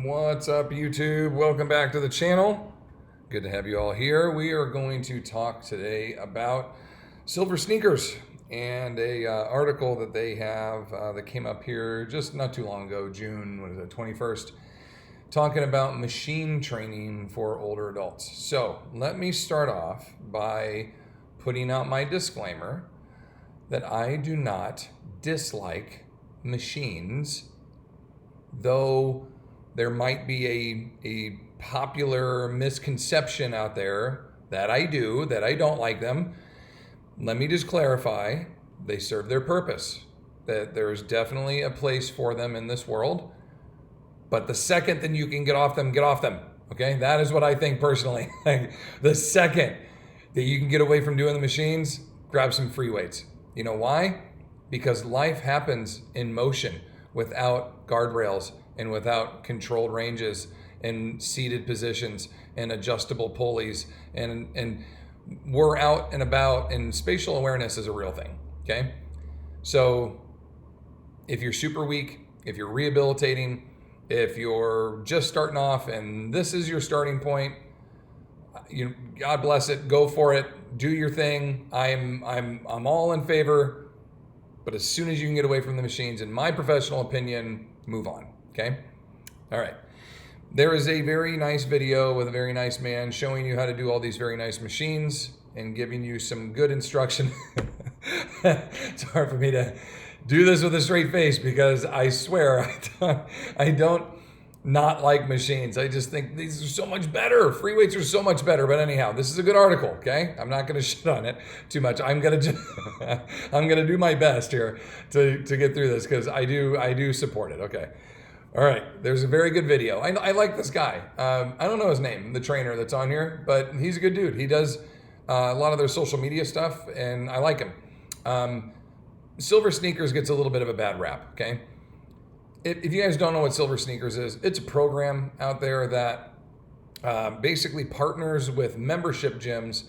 What's up, YouTube? Welcome back to the channel. Good to have you all here. We are going to talk today about silver sneakers and a article that they have that came up here just not too long ago, June, 21st, talking about machine training for older adults. So let me start off by putting out my disclaimer that I do not dislike machines, though there might be a popular misconception out there that I don't like them. Let me just clarify, they serve their purpose, that there's definitely a place for them in this world. But the second that you can get off them, okay? That is what I think personally. The second that you can get away from doing the machines, grab some free weights. You know why? Because life happens in motion without guardrails and without controlled ranges and seated positions and adjustable pulleys, and we're out and about, and spatial awareness is a real thing, okay? So if you're super weak, if you're rehabilitating, if you're just starting off and this is your starting point, God bless it, go for it, do your thing. I'm all in favor, but as soon as you can get away from the machines, in my professional opinion, move on. Okay? All right. There is a very nice video with a very nice man showing you how to do all these very nice machines and giving you some good instruction. It's hard for me to do this with a straight face because I swear I don't not like machines. I just think these are so much better. Free weights are so much better. But anyhow, this is a good article, okay? I'm not going to shit on it too much. I'm going to do my best here to get through this because I do support it. Okay. All right, there's a very good video. I like this guy. I don't know his name, the trainer that's on here, but he's a good dude. He does a lot of their social media stuff, and I like him. Silver Sneakers gets a little bit of a bad rap, okay? If you guys don't know what Silver Sneakers is, it's a program out there that basically partners with membership gyms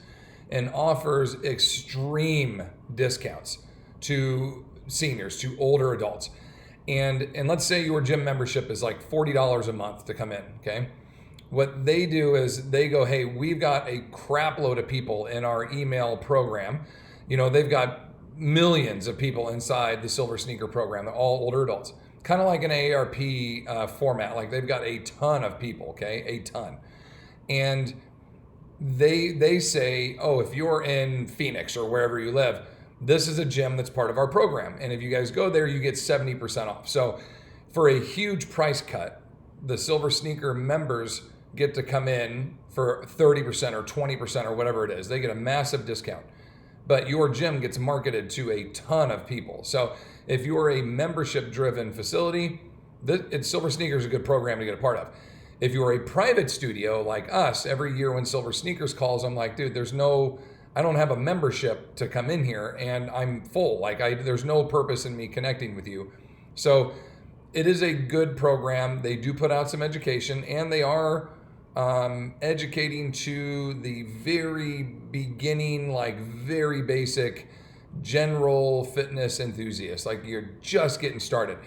and offers extreme discounts to seniors, to older adults. And let's say your gym membership is like $40 a month to come in, okay? What they do is they go, hey, we've got a crap load of people in our email program. You know, they've got millions of people inside the Silver Sneaker program. They're all older adults. Kind of like an AARP format. Like they've got a ton of people, okay? A ton. And they say, oh, if you're in Phoenix or wherever you live, this is a gym that's part of our program. And if you guys go there, you get 70% off. So for a huge price cut, the Silver Sneaker members get to come in for 30% or 20% or whatever it is. They get a massive discount. But your gym gets marketed to a ton of people. So if you're a membership-driven facility, Silver Sneakers is a good program to get a part of. If you're a private studio like us, every year when Silver Sneakers calls, I'm like, dude, I don't have a membership to come in here and I'm full. There's no purpose in me connecting with you. So it is a good program. They do put out some education, and they are educating to the very beginning, like very basic general fitness enthusiasts. Like you're just getting started.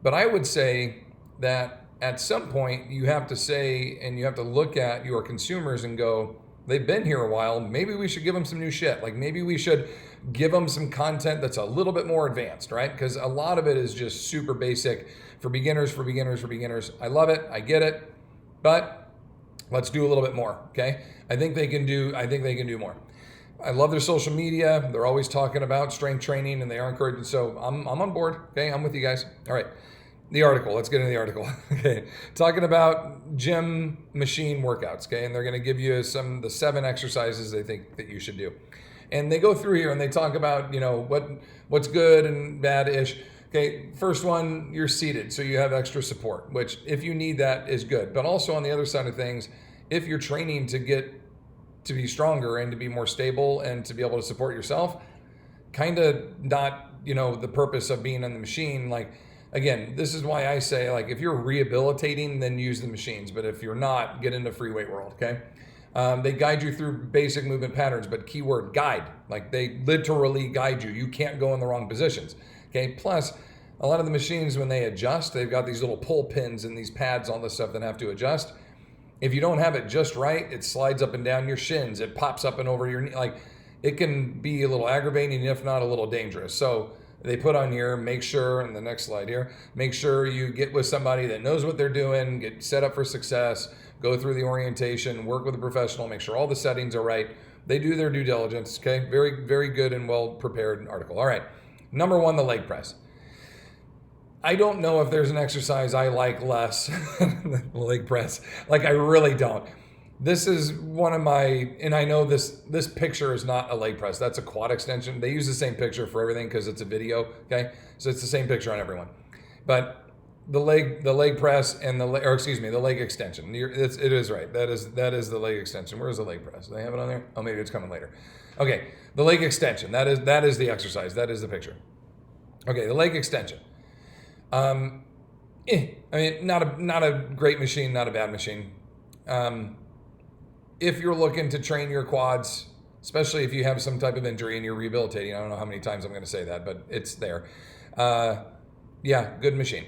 But I would say that at some point you have to say, and you have to look at your consumers and go, they've been here a while. Maybe we should give them some new shit. Like maybe we should give them some content that's a little bit more advanced, right? Because a lot of it is just super basic for beginners. I love it. I get it. But let's do a little bit more, okay? I think they can do more. I love their social media. They're always talking about strength training, and they are encouraging. So I'm on board, okay? I'm with you guys. All right. The article. Let's get into the article. Okay. Talking about gym machine workouts, okay? And they're going to give you the 7 exercises they think that you should do. And they go through here and they talk about, what's good and bad-ish. Okay, first one, you're seated, so you have extra support, which if you need that is good. But also on the other side of things, if you're training to get to be stronger and to be more stable and to be able to support yourself, kind of not, the purpose of being on the machine. Like, again, this is why I say, like, if you're rehabilitating, then use the machines. But if you're not, get into free weight world, okay? They guide you through basic movement patterns, but keyword guide. Like they literally guide you. You can't go in the wrong positions, okay? Plus, a lot of the machines, when they adjust, they've got these little pull pins and these pads, all this stuff that have to adjust. If you don't have it just right, it slides up and down your shins. It pops up and over your knee. Like, it can be a little aggravating, if not a little dangerous. So they put on here, make sure, and the next slide here, make sure you get with somebody that knows what they're doing, get set up for success, go through the orientation, work with a professional, make sure all the settings are right. They do their due diligence, okay? Very, very good and well prepared article. All right, number 1, the leg press. I don't know if there's an exercise I like less than the leg press. Like, I really don't. This is one of my, and I know this picture is not a leg press. That's a quad extension. They use the same picture for everything because it's a video, okay? So it's the same picture on everyone. But the leg press and the leg extension. It is right. That is the leg extension. Where is the leg press? Do they have it on there? Oh, maybe it's coming later. Okay, the leg extension. That is the exercise. That is the picture. Okay, the leg extension. I mean, not a great machine, not a bad machine. If you're looking to train your quads, especially if you have some type of injury and you're rehabilitating, I don't know how many times I'm going to say that, but it's there. Yeah, good machine.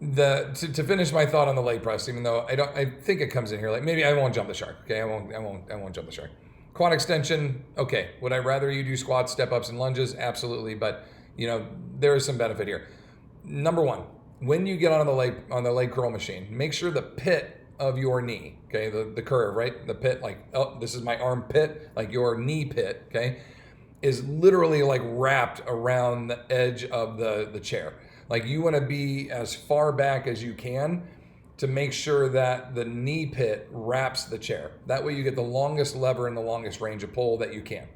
To finish my thought on the leg press, even though I think it comes in here, like, maybe I won't jump the shark. Okay, I won't jump the shark. Quad extension, okay. Would I rather you do squats, step ups, and lunges? Absolutely, but there is some benefit here. Number 1, when you get on the leg curl machine, make sure the pit of your knee, okay, the curve, right? The pit, like, oh, this is my arm pit, like your knee pit, okay, is literally like wrapped around the edge of the chair. Like, you want to be as far back as you can to make sure that the knee pit wraps the chair. That way you get the longest lever and the longest range of pull that you can.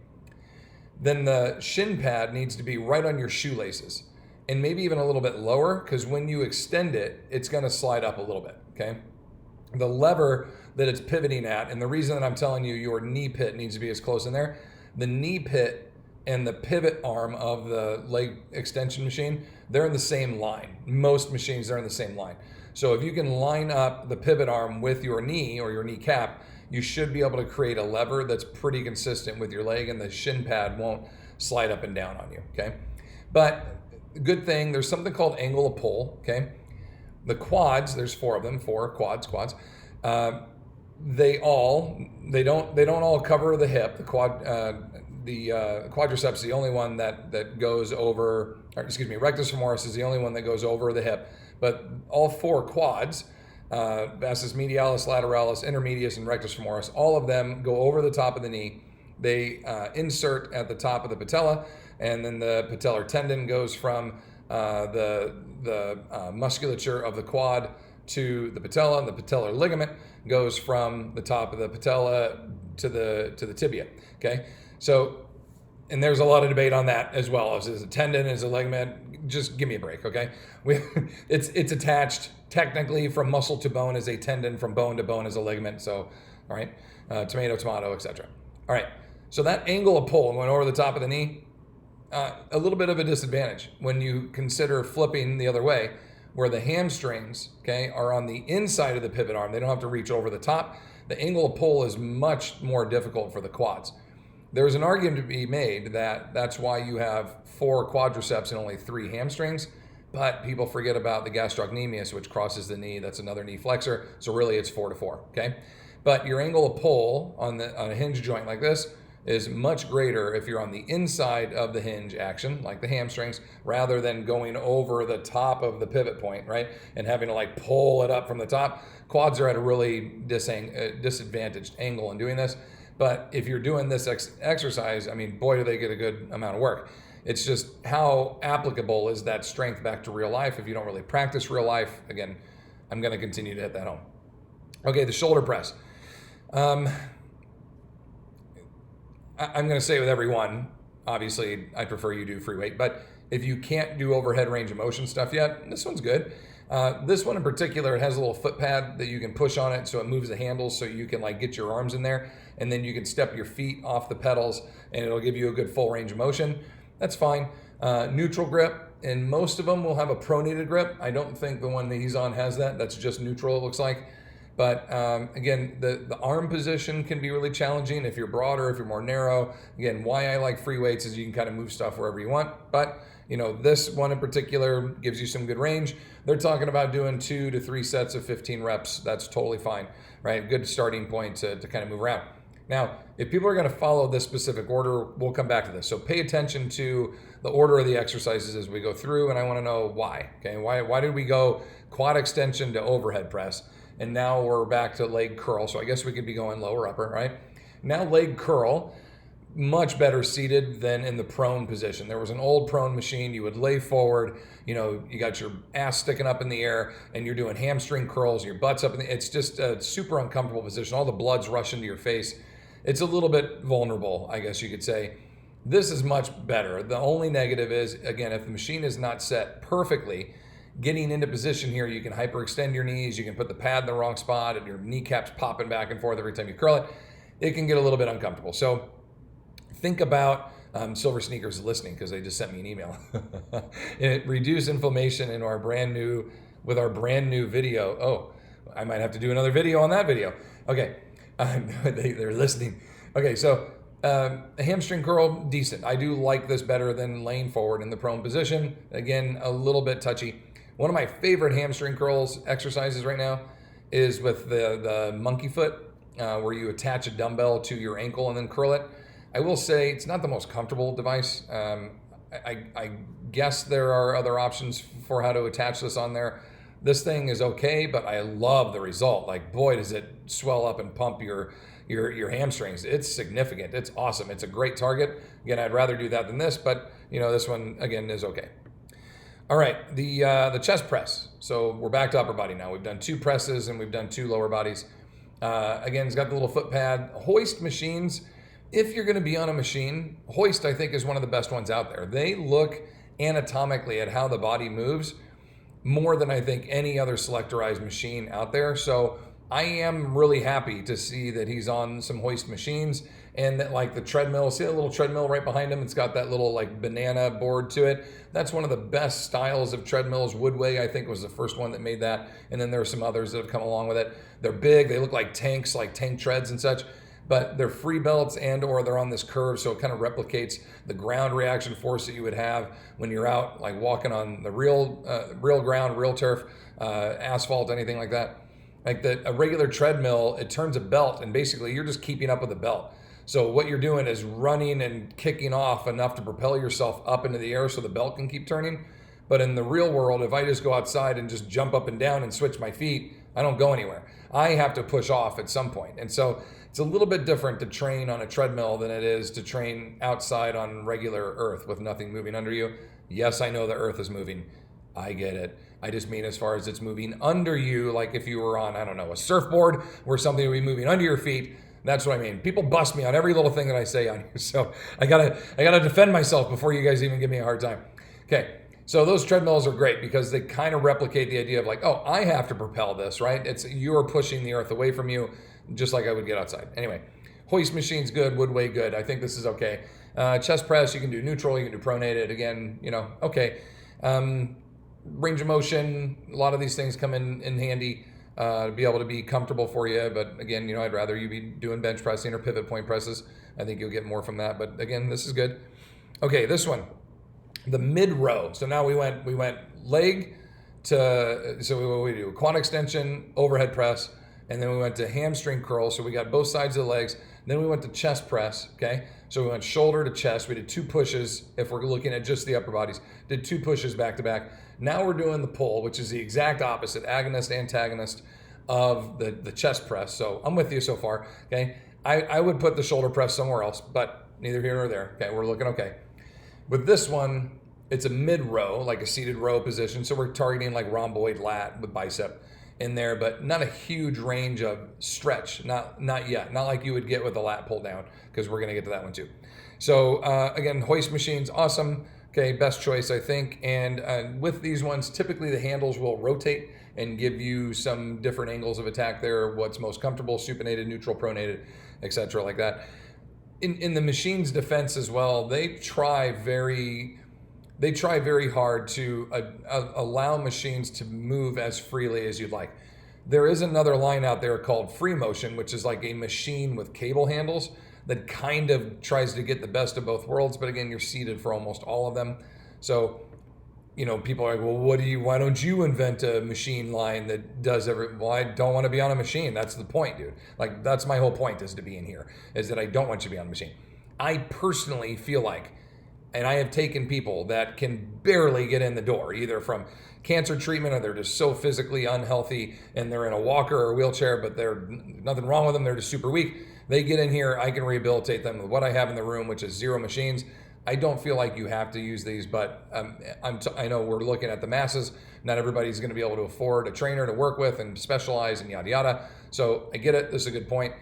Then the shin pad needs to be right on your shoelaces, and maybe even a little bit lower, because when you extend it, it's going to slide up a little bit, okay? The lever that it's pivoting at, and the reason that I'm telling you your knee pit needs to be as close in there, the knee pit and the pivot arm of the leg extension machine, they're in the same line. Most machines, they're in the same line. So if you can line up the pivot arm with your knee or your kneecap, you should be able to create a lever that's pretty consistent with your leg, and the shin pad won't slide up and down on you, okay? But good thing, there's something called angle of pull, okay? The quads, there's 4 of them, 4 quads. They don't all cover the hip. The quadriceps is the only one that goes over, rectus femoris is the only one that goes over the hip. But all 4 quads, vastus medialis, lateralis, intermedius, and rectus femoris, all of them go over the top of the knee. They insert at the top of the patella, and then the patellar tendon goes from the musculature of the quad to the patella, and the patellar ligament goes from the top of the patella to the tibia. Okay, so, and there's a lot of debate on that as well. Is it a tendon? Is it a ligament? Just give me a break, okay? It's attached technically from muscle to bone as a tendon, from bone to bone as a ligament. So, all right, tomato, etc. All right, so that angle of pull going over the top of the knee, a little bit of a disadvantage when you consider flipping the other way, where the hamstrings, okay, are on the inside of the pivot arm. They don't have to reach over the top. The angle of pull is much more difficult for the quads. There's an argument to be made that that's why you have 4 quadriceps and only 3 hamstrings, but people forget about the gastrocnemius, which crosses the knee. That's another knee flexor. So really it's 4 to 4, okay? But your angle of pull on a hinge joint like this is much greater if you're on the inside of the hinge action, like the hamstrings, rather than going over the top of the pivot point, right? And having to like pull it up from the top. Quads are at a really disadvantaged angle in doing this. But if you're doing this exercise, I mean, boy, do they get a good amount of work. It's just how applicable is that strength back to real life if you don't really practice real life. Again, I'm going to continue to hit that home. Okay, the shoulder press. I'm going to say with everyone, obviously, I prefer you do free weight, but if you can't do overhead range of motion stuff yet, this one's good. This one in particular, it has a little foot pad that you can push on it so it moves the handles so you can like get your arms in there, and then you can step your feet off the pedals and it'll give you a good full range of motion. That's fine. Neutral grip, and most of them will have a pronated grip. I don't think the one that he's on has that. That's just neutral, it looks like. But again, the arm position can be really challenging if you're broader, if you're more narrow. Again, why I like free weights is you can kind of move stuff wherever you want. But You know, this one in particular gives you some good range. They're talking about doing 2 to 3 sets of 15 reps. That's totally fine, right? Good starting point to kind of move around. Now, if people are going to follow this specific order, we'll come back to this. So pay attention to the order of the exercises as we go through, and I want to know why. Okay, why did we go quad extension to overhead press, and now we're back to leg curl? So I guess we could be going lower upper, right? Now leg curl, much better seated than in the prone position. There was an old prone machine. You would lay forward, you know, you got your ass sticking up in the air and you're doing hamstring curls, your butt's up in the, it's just a super uncomfortable position. All the blood's rushing to your face. It's a little bit vulnerable, I guess you could say. This is much better. The only negative is, again, if the machine is not set perfectly, getting into position here, you can hyperextend your knees, you can put the pad in the wrong spot and your kneecaps popping back and forth every time you curl it. It can get a little bit uncomfortable. So think about Silver Sneakers listening, because they just sent me an email. Reduce inflammation in our brand new video. Oh, I might have to do another video on that video. Okay, they're listening. Okay, so a hamstring curl, decent. I do like this better than laying forward in the prone position. Again, a little bit touchy. One of my favorite hamstring curls exercises right now is with the monkey foot, where you attach a dumbbell to your ankle and then curl it. I will say it's not the most comfortable device. I guess there are other options for how to attach this on there. This thing is okay, but I love the result. Like, boy, does it swell up and pump your hamstrings. It's significant. It's awesome. It's a great target. Again, I'd rather do that than this, but you know, this one again is okay. All right, the chest press. So we're back to upper body now. We've done 2 presses and we've done 2 lower bodies. Again, it's got the little foot pad. Hoist machines. If you're going to be on a machine, Hoist, I think, is one of the best ones out there. They look anatomically at how the body moves more than I think any other selectorized machine out there. So I am really happy to see that he's on some Hoist machines, and that, like, the treadmill, see that little treadmill right behind him? It's got that little like banana board to it. That's one of the best styles of treadmills. Woodway, I think, was the first one that made that. And then there are some others that have come along with it. They're big. They look like tanks, like tank treads and such. But they're free belts and or they're on this curve, so it kind of replicates the ground reaction force that you would have when you're out, like walking on the real ground, real turf, asphalt, anything like that. Like a regular treadmill, it turns a belt, and basically you're just keeping up with the belt. So what you're doing is running and kicking off enough to propel yourself up into the air so the belt can keep turning. But in the real world, if I just go outside and just jump up and down and switch my feet, I don't go anywhere. I have to push off at some point. And so it's a little bit different to train on a treadmill than it is to train outside on regular earth with nothing moving under you. Yes, I know the earth is moving. I get it. I just mean as far as it's moving under you, like if you were on, I don't know, a surfboard where something would be moving under your feet. That's what I mean. People bust me on every little thing that I say on here. So I gotta defend myself before you guys even give me a hard time. Okay. So those treadmills are great because they kind of replicate the idea of like, oh, I have to propel this, right? It's you're pushing the earth away from you, just like I would get outside. Anyway, Hoist machine's good, Woodway good. I think this is okay. Chest press, you can do neutral, you can do pronated. Again, you know, okay. Range of motion, a lot of these things come in handy to be able to be comfortable for you. But again, you know, I'd rather you be doing bench pressing or pivot point presses. I think you'll get more from that. But again, this is good. Okay, this one. The mid row. So now we went leg to, so what we do, quad extension, overhead press, and then we went to hamstring curl. So we got both sides of the legs. Then we went to chest press. Okay. So we went shoulder to chest. We did 2 pushes. If we're looking at just the upper bodies, did 2 pushes back to back. Now we're doing the pull, which is the exact opposite, agonist, antagonist of the chest press. So I'm with you so far. Okay. I would put the shoulder press somewhere else, but neither here nor there. Okay. We're looking okay. With this one, it's a mid-row, like a seated row position. So we're targeting like rhomboid lat with bicep in there, but not a huge range of stretch. Not yet. Not like you would get with a lat pull down, because we're going to get to that one too. So again, Hoist machines, awesome. Okay, best choice, I think. And with these ones, typically the handles will rotate and give you some different angles of attack there. What's most comfortable, supinated, neutral, pronated, etc., like that. In the machine's defense as well, they try very hard to allow machines to move as freely as you'd like. There is another line out there called free motion, which is like a machine with cable handles that kind of tries to get the best of both worlds. But again, you're seated for almost all of them. So, people are like, well, why don't you invent a machine line that does well, I don't want to be on a machine. That's the point, dude. Like, that's my whole point, is to be in here, is that I don't want you to be on a machine. I personally feel like, and I have taken people that can barely get in the door, either from cancer treatment or they're just so physically unhealthy and they're in a walker or a wheelchair, but there's nothing wrong with them. They're just super weak. They get in here, I can rehabilitate them with what I have in the room, which is 0 machines. I don't feel like you have to use these, but I know we're looking at the masses. Not everybody's going to be able to afford a trainer to work with and specialize and yada yada. So I get it. This is a good point.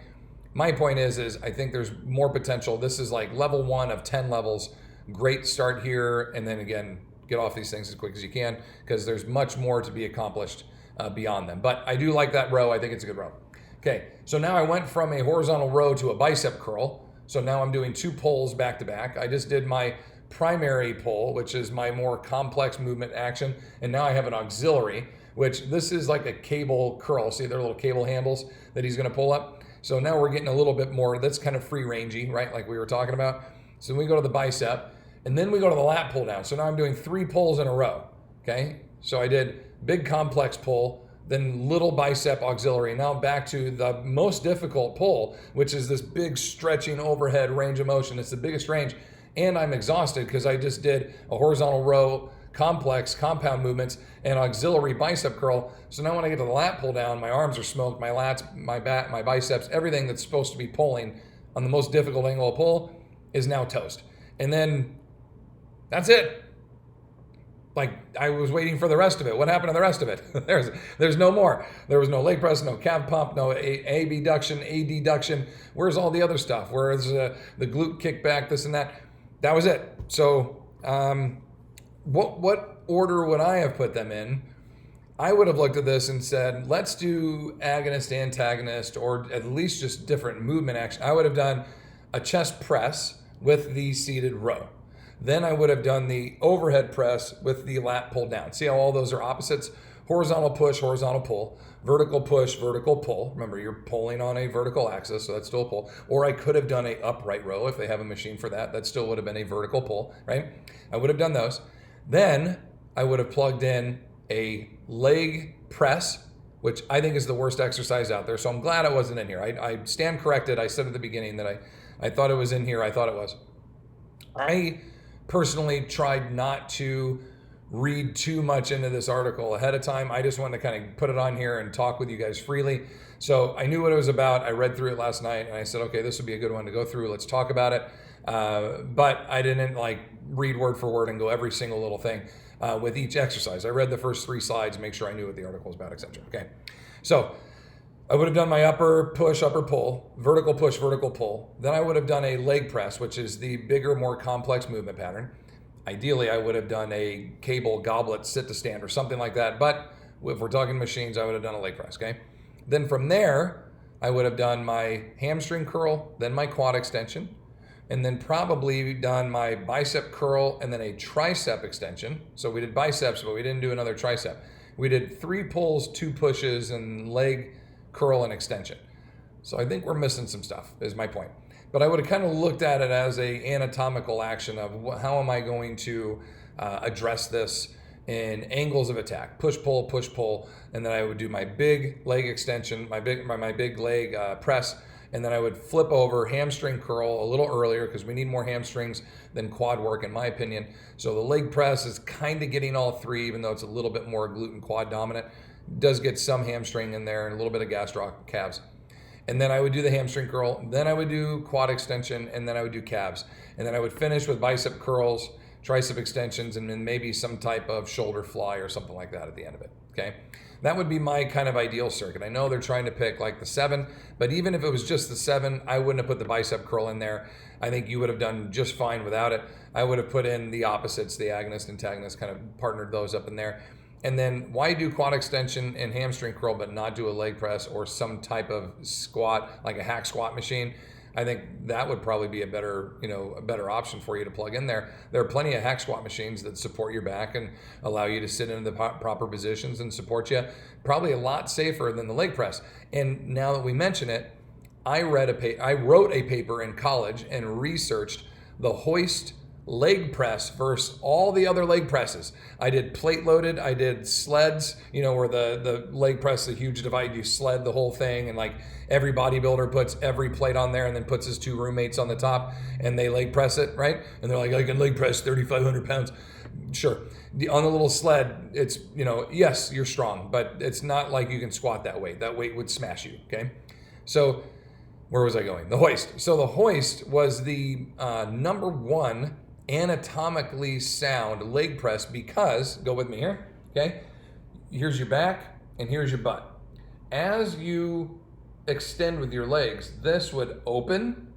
My point is I think there's more potential. This is like level 1 of 10 levels. Great start here, and then again, get off these things as quick as you can, because there's much more to be accomplished beyond them. But I do like that row. I think it's a good row. Okay, so now I went from a horizontal row to a bicep curl. So now I'm doing 2 pulls back to back. I just did my primary pull, which is my more complex movement action. And now I have an auxiliary, which this is like a cable curl. See, they're little cable handles that he's gonna pull up. So now we're getting a little bit more, that's kind of free rangey, right? Like we were talking about. So we go to the bicep, and then we go to the lat pull down. So now I'm doing 3 pulls in a row, okay? So I did big complex pull, then little bicep auxiliary. Now back to the most difficult pull, which is this big stretching overhead range of motion. It's the biggest range, and I'm exhausted because I just did a horizontal row, complex compound movements, and auxiliary bicep curl. So now when I get to the lat pull down, my arms are smoked, my lats, my back, my biceps, everything that's supposed to be pulling on the most difficult angle of pull is now toast. And then that's it. Like, I was waiting for the rest of it. What happened to the rest of it? There's no more. There was no leg press, no calf pump, no abduction, adduction. Where's all the other stuff? Where's the glute kickback, this and that? That was it. So what order would I have put them in? I would have looked at this and said, let's do agonist, antagonist, or at least just different movement action. I would have done a chest press with the seated row. Then I would have done the overhead press with the lat pull down. See how all those are opposites? Horizontal push, horizontal pull, vertical push, vertical pull. Remember, you're pulling on a vertical axis, so that's still a pull. Or I could have done a upright row if they have a machine for that. That still would have been a vertical pull, right? I would have done those. Then I would have plugged in a leg press, which I think is the worst exercise out there. So I'm glad it wasn't in here. I stand corrected. I said at the beginning that I thought it was in here. I thought it was. I personally tried not to read too much into this article ahead of time. I just wanted to kind of put it on here and talk with you guys freely. So I knew what it was about. I read through it last night and I said, okay, this would be a good one to go through. Let's talk about it. But I didn't like read word for word and go every single little thing with each exercise. I read the first 3 slides, make sure I knew what the article was about, etc. Okay. So I would have done my upper push, upper pull, vertical push, vertical pull. Then I would have done a leg press, which is the bigger, more complex movement pattern. Ideally, I would have done a cable goblet sit to stand or something like that. But if we're talking machines, I would have done a leg press, okay? Then from there, I would have done my hamstring curl, then my quad extension, and then probably done my bicep curl and then a tricep extension. So we did biceps, but we didn't do another tricep. We did 3 pulls, 2 pushes, and leg curl and extension. So I think we're missing some stuff, is my point. But I would have kind of looked at it as a anatomical action of how am I going to address this in angles of attack, push, pull, and then I would do my big leg extension, my big leg press, and then I would flip over hamstring curl a little earlier because we need more hamstrings than quad work in my opinion. So the leg press is kind of getting all 3, even though it's a little bit more glute and quad dominant. It does get some hamstring in there and a little bit of gastroc calves. And then I would do the hamstring curl, then I would do quad extension, and then I would do calves. And then I would finish with bicep curls, tricep extensions, and then maybe some type of shoulder fly or something like that at the end of it, okay? That would be my kind of ideal circuit. I know they're trying to pick like the 7, but even if it was just the 7, I wouldn't have put the bicep curl in there. I think you would have done just fine without it. I would have put in the opposites, the agonist, antagonist, kind of partnered those up in there. And then why do quad extension and hamstring curl but not do a leg press or some type of squat, like a hack squat machine? I think that would probably be a better option for you to plug in there. There are plenty of hack squat machines that support your back and allow you to sit in the proper positions and support you. Probably a lot safer than the leg press. And now that we mention it, I wrote a paper in college and researched the HOIST leg press versus all the other leg presses. I did plate loaded, I did sleds, where the leg press is a huge divide, you sled the whole thing, and like every bodybuilder puts every plate on there and then puts his two roommates on the top and they leg press it, right? And they're like, I can leg press 3,500 pounds. Sure. On the little sled, it's, yes, you're strong, but it's not like you can squat that weight. That weight would smash you, okay? So where was I going? The hoist. So the hoist was the number one anatomically sound leg press because, go with me here, okay? Here's your back and here's your butt. As you extend with your legs, this would open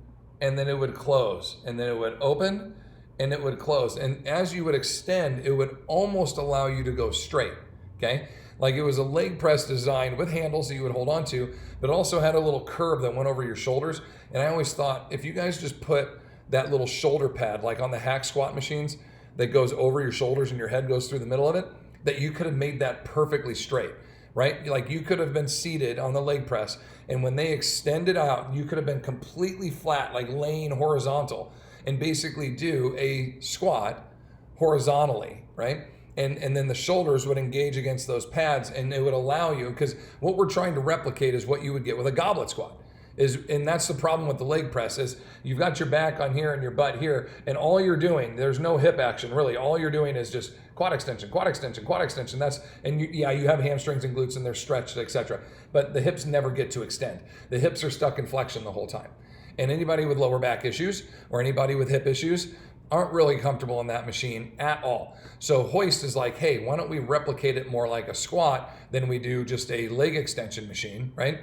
and then it would close, and then it would open and it would close. And as you would extend, it would almost allow you to go straight, okay? Like it was a leg press designed with handles that you would hold on to, but also had a little curve that went over your shoulders. And I always thought, if you guys just put that little shoulder pad, like on the hack squat machines, that goes over your shoulders and your head goes through the middle of it, that you could have made that perfectly straight, right? Like you could have been seated on the leg press, and when they extended out, you could have been completely flat, like laying horizontal, and basically do a squat horizontally, right? And then the shoulders would engage against those pads, and it would allow you, because what we're trying to replicate is what you would get with a goblet squat. And that's the problem with the leg press, is you've got your back on here and your butt here, and all you're doing, there's no hip action really. All you're doing is just quad extension, quad extension, quad extension. You have hamstrings and glutes and they're stretched, etc. But the hips never get to extend. The hips are stuck in flexion the whole time. And anybody with lower back issues or anybody with hip issues aren't really comfortable in that machine at all. So hoist is like, hey, why don't we replicate it more like a squat than we do just a leg extension machine, right?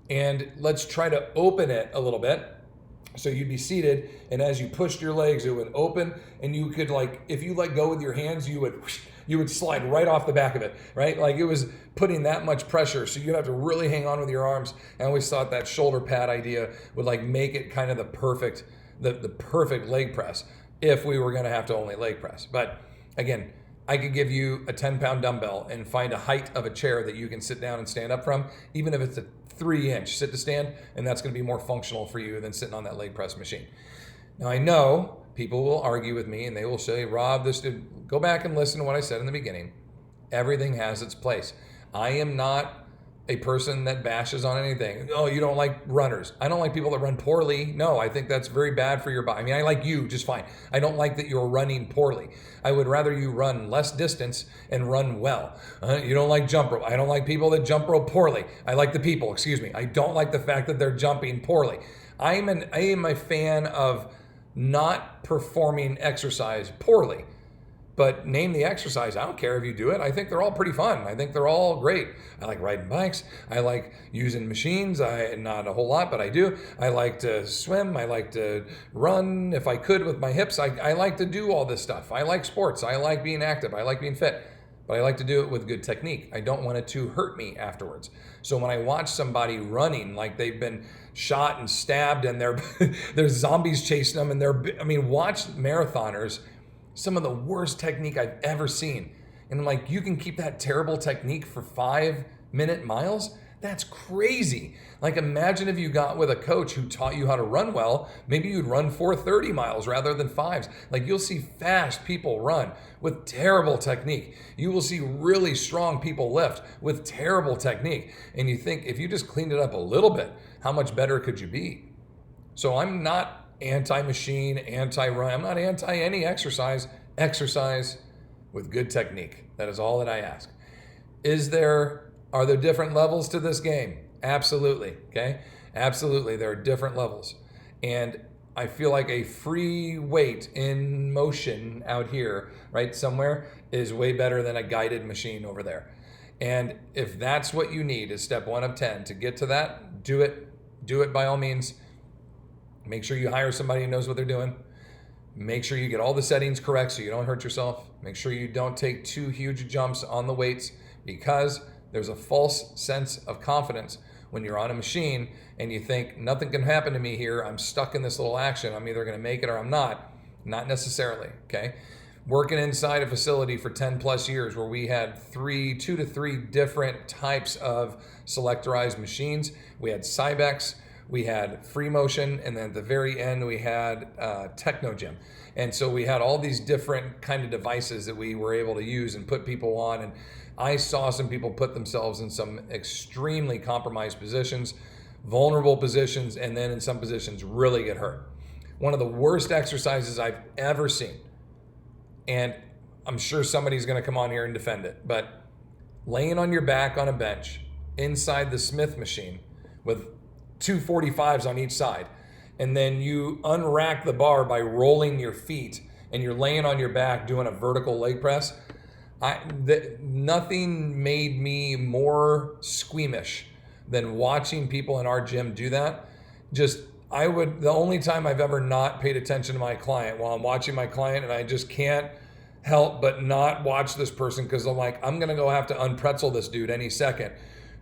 And let's try to open it a little bit. So you'd be seated, and as you pushed your legs, it would open, and you could, like, if you let go with your hands, you would slide right off the back of it, right? Like it was putting that much pressure, so you'd have to really hang on with your arms. I always thought that shoulder pad idea would like make it kind of the perfect leg press if we were going to have to only leg press. But again, I could give you a 10-pound dumbbell and find a height of a chair that you can sit down and stand up from, even if it's a 3-inch sit to stand, and that's going to be more functional for you than sitting on that leg press machine. Now I know people will argue with me and they will say, Rob, go back and listen to what I said in the beginning. Everything has its place. I am not a person that bashes on anything. Oh, you don't like runners. I don't like people that run poorly. No, I think that's very bad for your body. I mean, I like you just fine. I don't like that you're running poorly. I would rather you run less distance and run well. You don't like jump rope. I don't like people that jump rope poorly. I like the people, excuse me. I don't like the fact that they're jumping poorly. I am a fan of not performing exercise poorly. But name the exercise. I don't care if you do it. I think they're all pretty fun. I think they're all great. I like riding bikes. I like using machines. Not a whole lot, but I do. I like to swim. I like to run if I could with my hips. I like to do all this stuff. I like sports. I like being active. I like being fit. But I like to do it with good technique. I don't want it to hurt me afterwards. So when I watch somebody running like they've been shot and stabbed and there's zombies chasing them, and watch marathoners, some of the worst technique I've ever seen. And I'm like, you can keep that terrible technique for 5-minute miles? That's crazy. Like imagine if you got with a coach who taught you how to run well, maybe you'd run 4:30 miles rather than 5s. Like you'll see fast people run with terrible technique. You will see really strong people lift with terrible technique. And you think if you just cleaned it up a little bit, how much better could you be? So I'm not anti-machine, anti-run. I'm not anti any exercise. Exercise with good technique. That is all that I ask. Are there different levels to this game? Absolutely, okay? Absolutely, there are different levels. And I feel like a free weight in motion out here, right, somewhere, is way better than a guided machine over there. And if that's what you need is step 1 of 10 to get to that, do it. Do it by all means. Make sure you hire somebody who knows what they're doing. Make sure you get all the settings correct so you don't hurt yourself. Make sure you don't take too huge jumps on the weights, because there's a false sense of confidence when you're on a machine and you think nothing can happen to me here. I'm stuck in this little action. I'm either going to make it or I'm not. Not necessarily, okay? Working inside a facility for 10 plus years where we had 2 to 3 different types of selectorized machines. We had Cybex. we had free motion, and then at the very end we had techno gym. And so we had all these different kind of devices that we were able to use and put people on. And I saw some people put themselves in some extremely compromised positions, vulnerable positions, and then in some positions really get hurt. One of the worst exercises I've ever seen, and I'm sure somebody's going to come on here and defend it, but laying on your back on a bench inside the Smith machine with 245s on each side, and then you unrack the bar by rolling your feet, and you're laying on your back doing a vertical leg press. Nothing made me more squeamish than watching people in our gym do that. The only time I've ever not paid attention to my client while I'm watching my client, and I just can't help but not watch this person, because I'm like, I'm gonna go have to unpretzel this dude any second,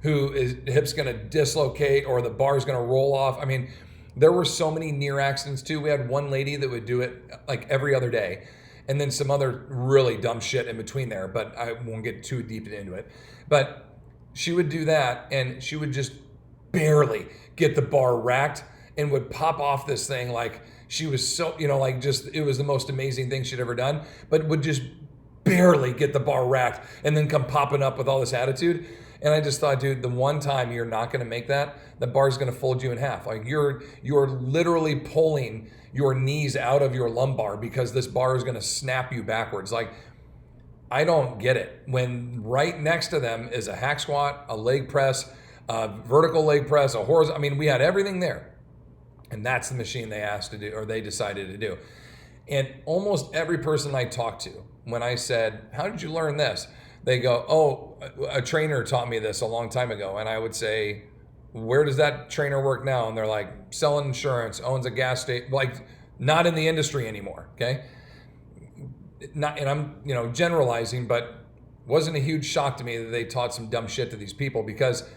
who his hip's gonna dislocate or the bar's gonna roll off. I mean, there were so many near accidents too. We had one lady that would do it like every other day, and then some other really dumb shit in between there, but I won't get too deep into it. But she would do that, and she would just barely get the bar racked and would pop off this thing like she was so, it was the most amazing thing she'd ever done, but would just barely get the bar racked and then come popping up with all this attitude. And I just thought, dude, the one time you're not going to make that, the bar's going to fold you in half. Like you're literally pulling your knees out of your lumbar because this bar is going to snap you backwards. Like, I don't get it. When right next to them is a hack squat, a leg press, a vertical leg press, a horizontal. I mean, we had everything there. And that's the machine they asked to do, or they decided to do. And almost every person I talked to, when I said, how did you learn this? They go, oh, a trainer taught me this a long time ago. And I would say, where does that trainer work now? And they're like, selling insurance, owns a gas station, like not in the industry anymore, okay? And I'm, generalizing, but wasn't a huge shock to me that they taught some dumb shit to these people, because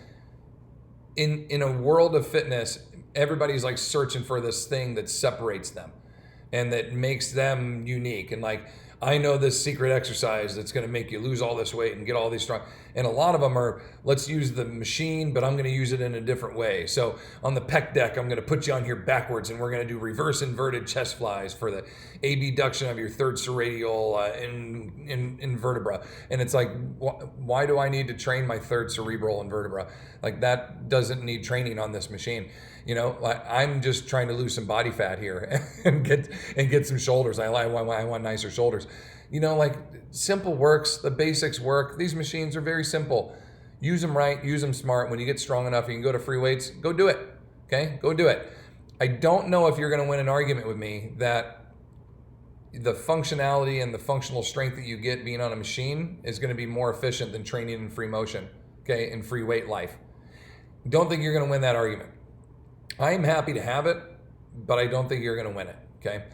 in a world of fitness, everybody's like searching for this thing that separates them and that makes them unique. And like, I know this secret exercise that's going to make you lose all this weight and get all these strong. And a lot of them are, let's use the machine, but I'm going to use it in a different way. So on the pec deck, I'm going to put you on here backwards, and we're going to do reverse inverted chest flies for the abduction of your third serradial invertebra. And it's like, why do I need to train my third cerebral invertebra? Like, that doesn't need training on this machine. I'm just trying to lose some body fat here and get some shoulders. I want nicer shoulders. Simple works. The basics work. These machines are very simple. Use them right. Use them smart. When you get strong enough, you can go to free weights. Go do it. Okay? Go do it. I don't know if you're going to win an argument with me that the functionality and the functional strength that you get being on a machine is going to be more efficient than training in free motion, okay, in free weight life. Don't think you're going to win that argument. I am happy to have it, but I don't think you're going to win it, okay?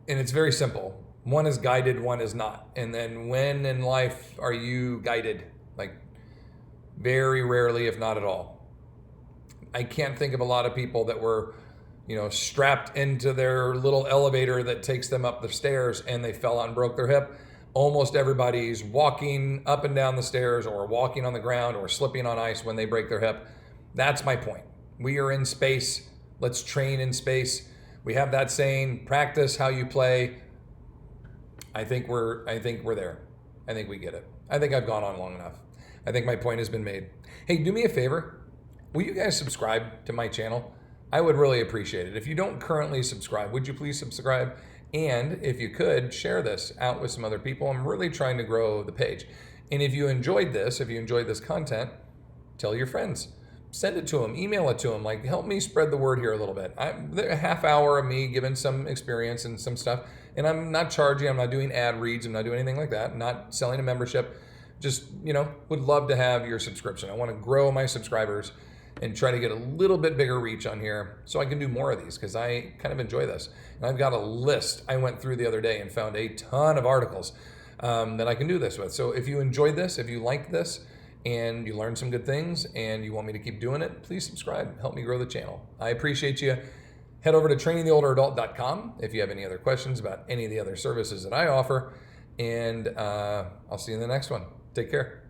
And it's very simple. One is guided, one is not. And then when in life are you guided? Like, very rarely, if not at all. I can't think of a lot of people that were, strapped into their little elevator that takes them up the stairs and they fell out and broke their hip. Almost everybody's walking up and down the stairs or walking on the ground or slipping on ice when they break their hip. That's my point. We are in space. Let's train in space. We have that saying, practice how you play. I think we're there. I think we get it. I think I've gone on long enough. I think my point has been made. Hey, do me a favor. Will you guys subscribe to my channel? I would really appreciate it. If you don't currently subscribe, would you please subscribe? And if you could, share this out with some other people. I'm really trying to grow the page. And if you enjoyed this content, tell your friends. Send it to them, email it to them. Like, help me spread the word here a little bit. A half hour of me giving some experience and some stuff. And I'm not charging, I'm not doing ad reads, I'm not doing anything like that. I'm not selling a membership. Just, would love to have your subscription. I want to grow my subscribers and try to get a little bit bigger reach on here so I can do more of these, because I kind of enjoy this. And I've got a list I went through the other day and found a ton of articles that I can do this with. So if you enjoyed this, if you liked this, and you learned some good things and you want me to keep doing it, please subscribe. Help me grow the channel. I appreciate you. Head over to trainingtheolderadult.com if you have any other questions about any of the other services that I offer. And I'll see you in the next one. Take care.